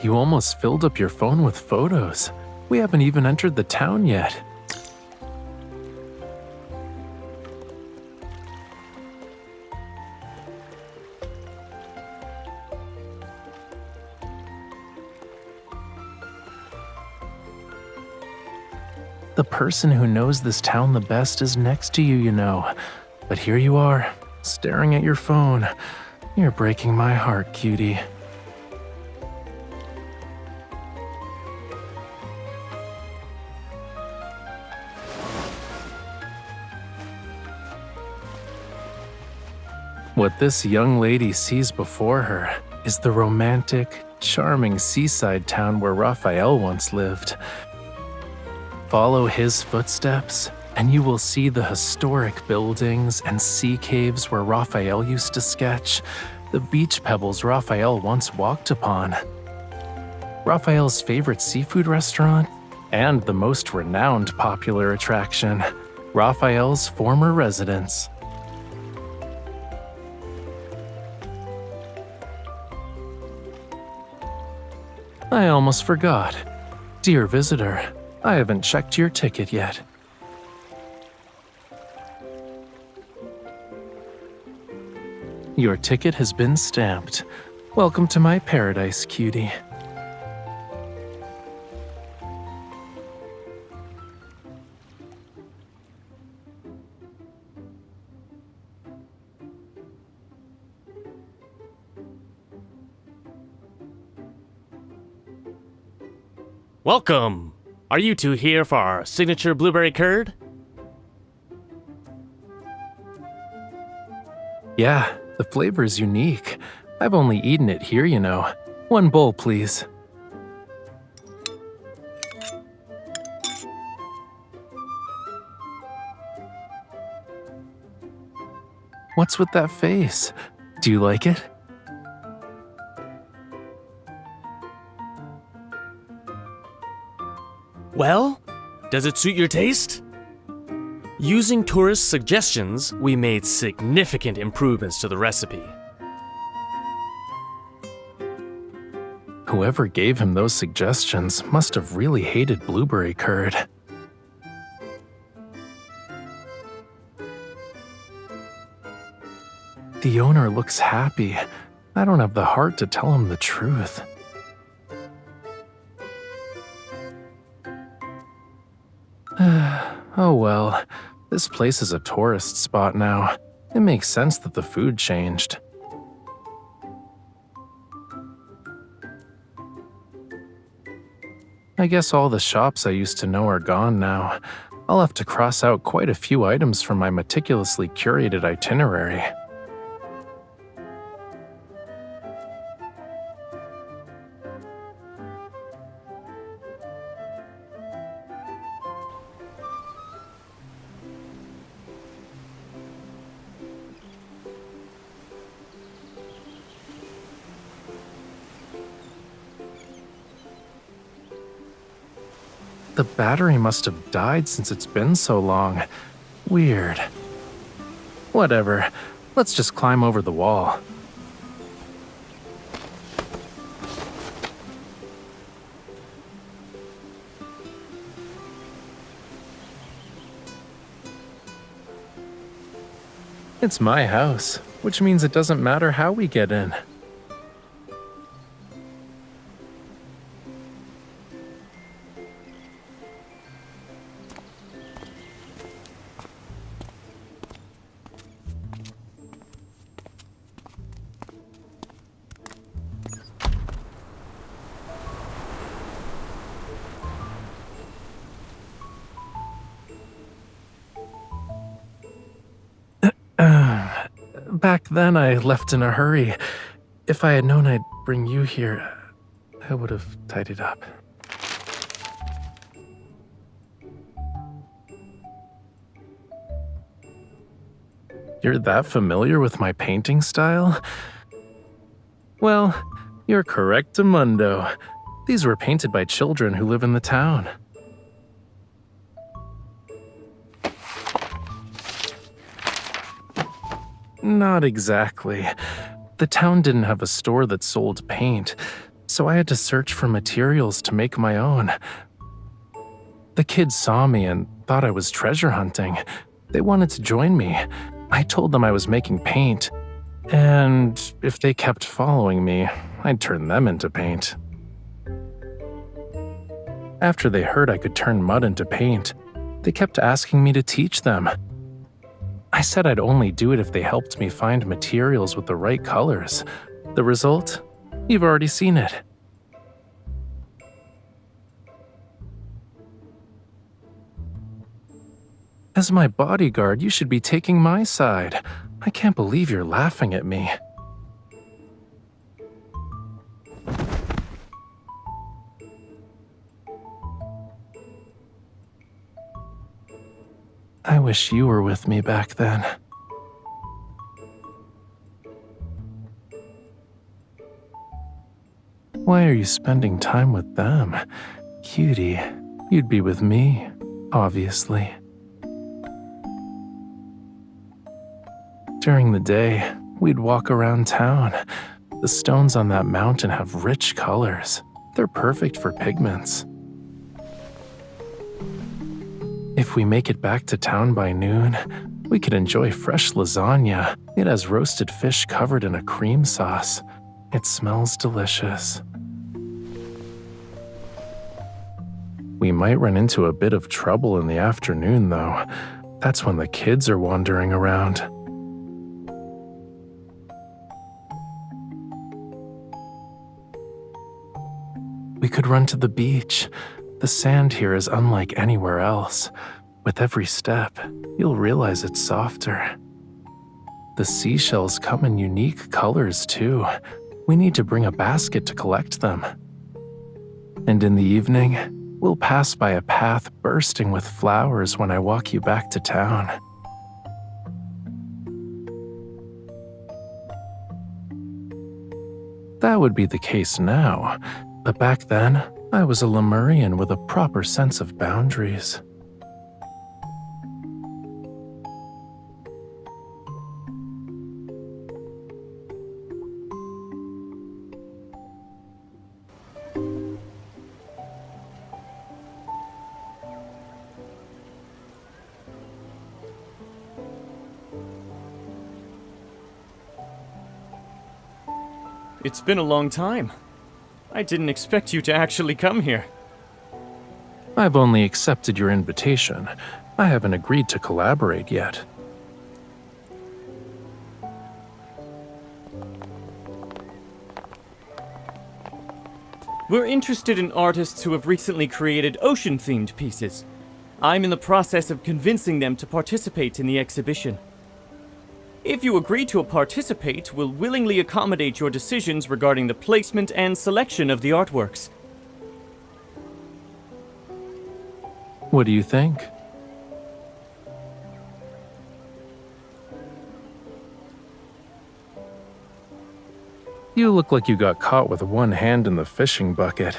You almost filled up your phone with photos. We haven't even entered the town yet. The person who knows this town the best is next to you, you know. But here you are, staring at your phone. You're breaking my heart, cutie. What this young lady sees before her is the romantic, charming seaside town where Raphael once lived. Follow his footsteps, and you will see the historic buildings and sea caves where Raphael used to sketch, the beach pebbles Raphael once walked upon, Raphael's favorite seafood restaurant, and the most renowned popular attraction, Raphael's former residence. I almost forgot. Dear visitor, I haven't checked your ticket yet. Your ticket has been stamped. Welcome to my paradise, cutie. Welcome! Are you two here for our signature blueberry curd? Yeah, the flavor is unique. I've only eaten it here, you know. One bowl, please. What's with that face? Do you like it? Well, does it suit your taste? Using tourist suggestions, we made significant improvements to the recipe. Whoever gave him those suggestions must have really hated blueberry curd. The owner looks happy. I don't have the heart to tell him the truth. Oh well, this place is a tourist spot now. It makes sense that the food changed. I guess all the shops I used to know are gone now. I'll have to cross out quite a few items from my meticulously curated itinerary. The battery must have died since it's been so long. Weird. Whatever, let's just climb over the wall. It's my house, which means it doesn't matter how we get in. Back then, I left in a hurry. If I had known I'd bring you here, I would have tidied up. You're that familiar with my painting style? Well, you're correctamundo. These were painted by children who live in the town. Not exactly. The town didn't have a store that sold paint, so I had to search for materials to make my own. The kids saw me and thought I was treasure hunting. They wanted to join me. I told them I was making paint, and if they kept following me, I'd turn them into paint. After they heard I could turn mud into paint, they kept asking me to teach them. I said I'd only do it if they helped me find materials with the right colors. The result? You've already seen it. As my bodyguard, you should be taking my side. I can't believe you're laughing at me. I wish you were with me back then. Why are you spending time with them? Cutie, you'd be with me, obviously. During the day, we'd walk around town. The stones on that mountain have rich colors. They're perfect for pigments. If we make it back to town by noon, we could enjoy fresh lasagna. It has roasted fish covered in a cream sauce. It smells delicious. We might run into a bit of trouble in the afternoon, though. That's when the kids are wandering around. We could run to the beach. The sand here is unlike anywhere else. With every step, you'll realize it's softer. The seashells come in unique colors, too. We need to bring a basket to collect them. And in the evening, we'll pass by a path bursting with flowers when I walk you back to town. That would be the case now, but back then, I was a Lemurian with a proper sense of boundaries. It's been a long time. I didn't expect you to actually come here. I've only accepted your invitation. I haven't agreed to collaborate yet. We're interested in artists who have recently created ocean-themed pieces. I'm in the process of convincing them to participate in the exhibition. If you agree to participate, we'll willingly accommodate your decisions regarding the placement and selection of the artworks. What do you think? You look like you got caught with one hand in the fishing bucket.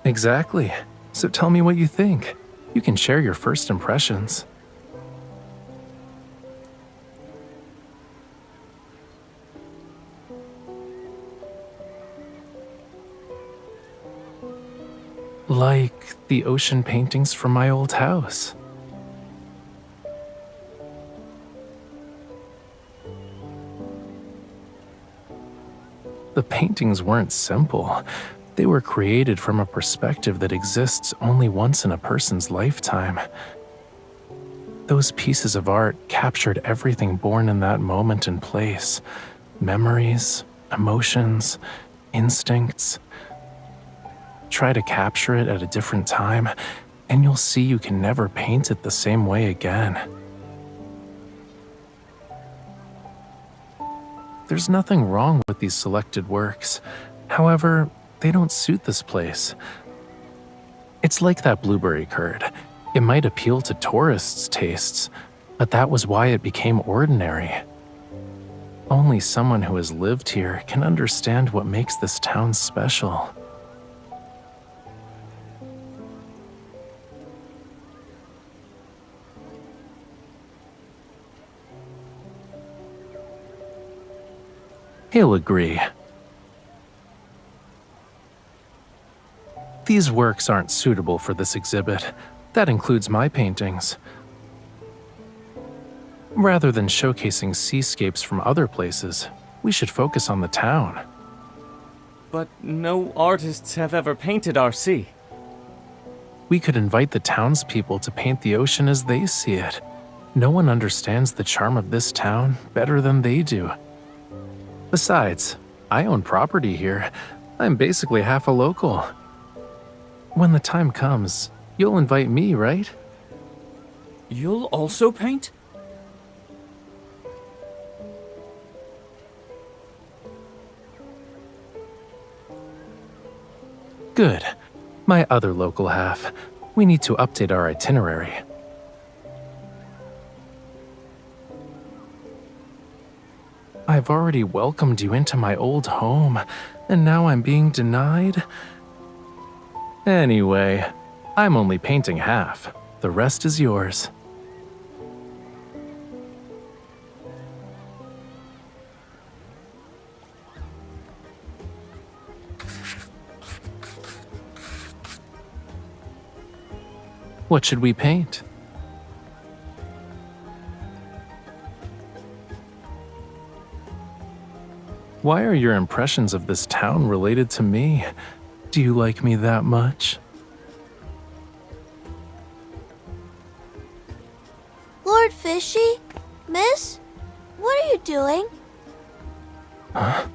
Exactly. So tell me what you think. You can share your first impressions. Like the ocean paintings from my old house. The paintings weren't simple. They were created from a perspective that exists only once in a person's lifetime. Those pieces of art captured everything born in that moment and place. Memories, emotions, instincts. Try to capture it at a different time, and you'll see you can never paint it the same way again. There's nothing wrong with these selected works. However, they don't suit this place. It's like that blueberry curd. It might appeal to tourists' tastes, but that was why it became ordinary. Only someone who has lived here can understand what makes this town special. He'll agree. These works aren't suitable for this exhibit. That includes my paintings. Rather than showcasing seascapes from other places, we should focus on the town. But no artists have ever painted our sea. We could invite the townspeople to paint the ocean as they see it. No one understands the charm of this town better than they do. Besides, I own property here. I'm basically half a local. When the time comes, you'll invite me, right? You'll also paint? Good. My other local half. We need to update our itinerary. I've already welcomed you into my old home, and now I'm being denied? Anyway, I'm only painting half. The rest is yours. What should we paint? Why are your impressions of this town related to me? Do you like me that much? Lord Fishy? Miss? What are you doing? Huh?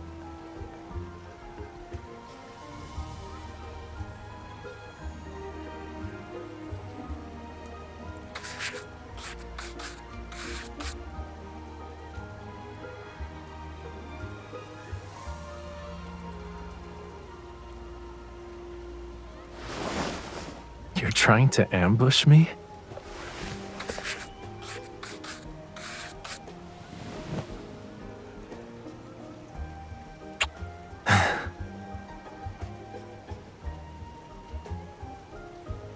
You're trying to ambush me?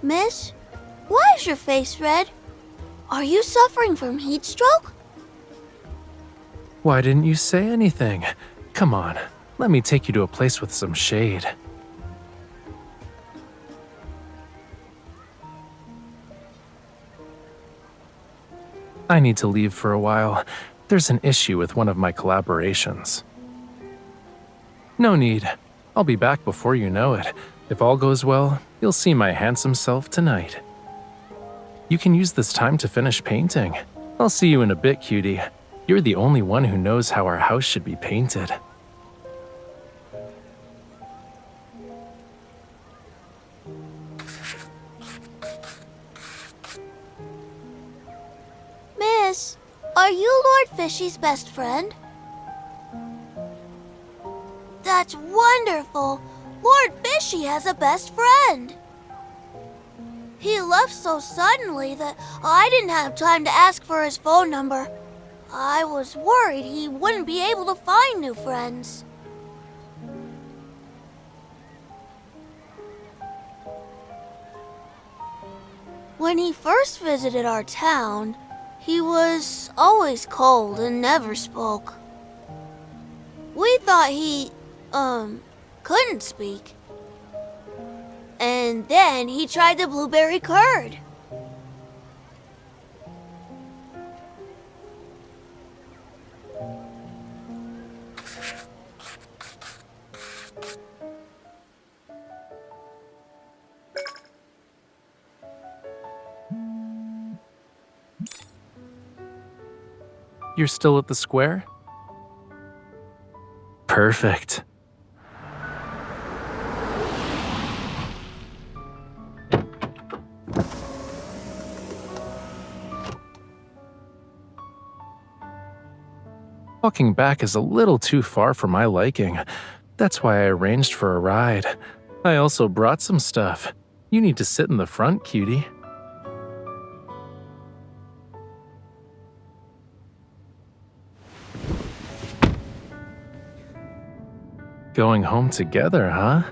Miss? Why is your face red? Are you suffering from heat stroke? Why didn't you say anything? Come on, let me take you to a place with some shade. I need to leave for a while. There's an issue with one of my collaborations. No need. I'll be back before you know it. If all goes well, you'll see my handsome self tonight. You can use this time to finish painting. I'll see you in a bit, cutie. You're the only one who knows how our house should be painted. Miss, are you Lord Fishy's best friend? That's wonderful! Lord Fishy has a best friend! He left so suddenly that I didn't have time to ask for his phone number. I was worried he wouldn't be able to find new friends. When he first visited our town, he was always cold and never spoke. We thought he, couldn't speak. And then he tried the blueberry curd. You're still at the square? Perfect. Walking back is a little too far for my liking. That's why I arranged for a ride. I also brought some stuff. You need to sit in the front, cutie. Going home together, huh?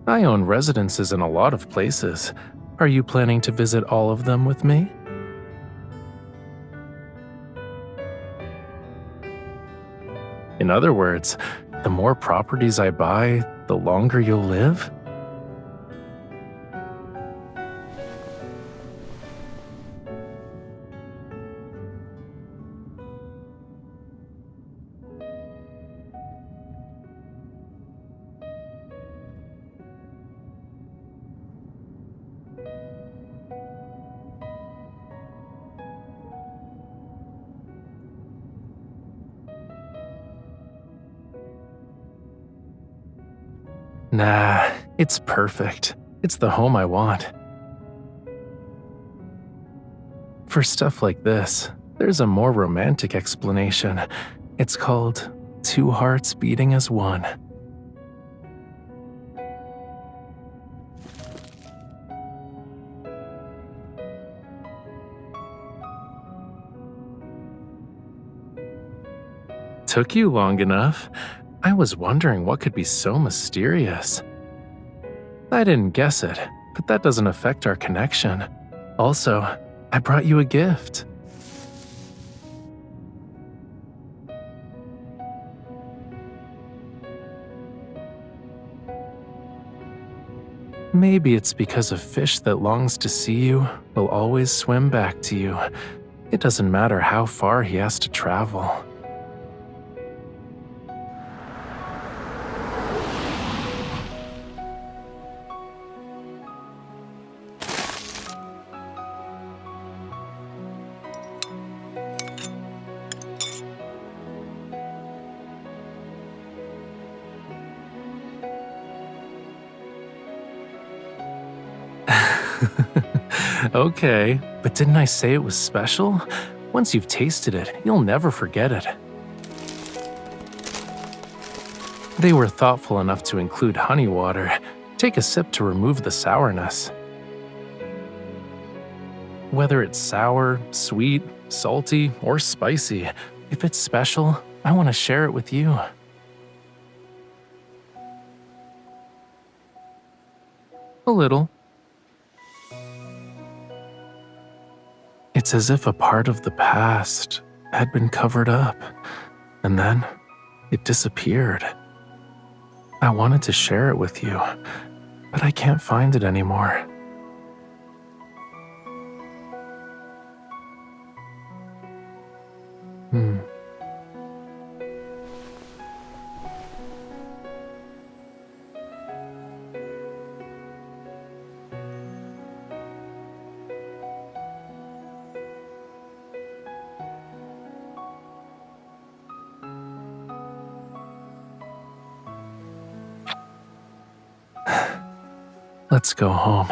I own residences in a lot of places. Are you planning to visit all of them with me? In other words, the more properties I buy, the longer you'll live? Nah, it's perfect. It's the home I want. For stuff like this, there's a more romantic explanation. It's called two hearts beating as one. Took you long enough. I was wondering what could be so mysterious. I didn't guess it, but that doesn't affect our connection. Also, I brought you a gift. Maybe it's because a fish that longs to see you will always swim back to you. It doesn't matter how far he has to travel. Okay, but didn't I say it was special? Once you've tasted it, you'll never forget it. They were thoughtful enough to include honey water. Take a sip to remove the sourness. Whether it's sour, sweet, salty, or spicy, if it's special, I want to share it with you. A little. It's as if a part of the past had been covered up, and then it disappeared. I wanted to share it with you, but I can't find it anymore. Let's go home.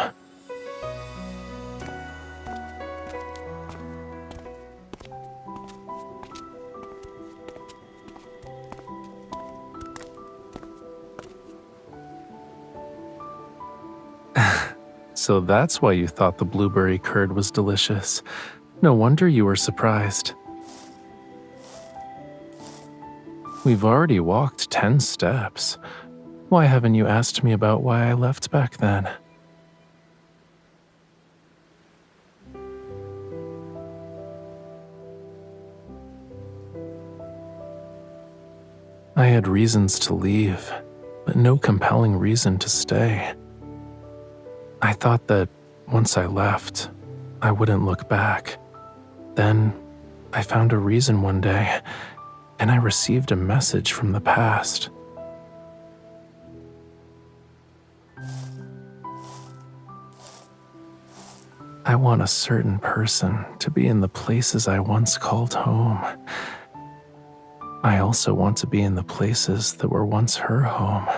So that's why you thought the blueberry curd was delicious. No wonder you were surprised. We've already walked 10 steps. Why haven't you asked me about why I left back then? I had reasons to leave, but no compelling reason to stay. I thought that once I left, I wouldn't look back. Then I found a reason one day, and I received a message from the past. I want a certain person to be in the places I once called home. I also want to be in the places that were once her home.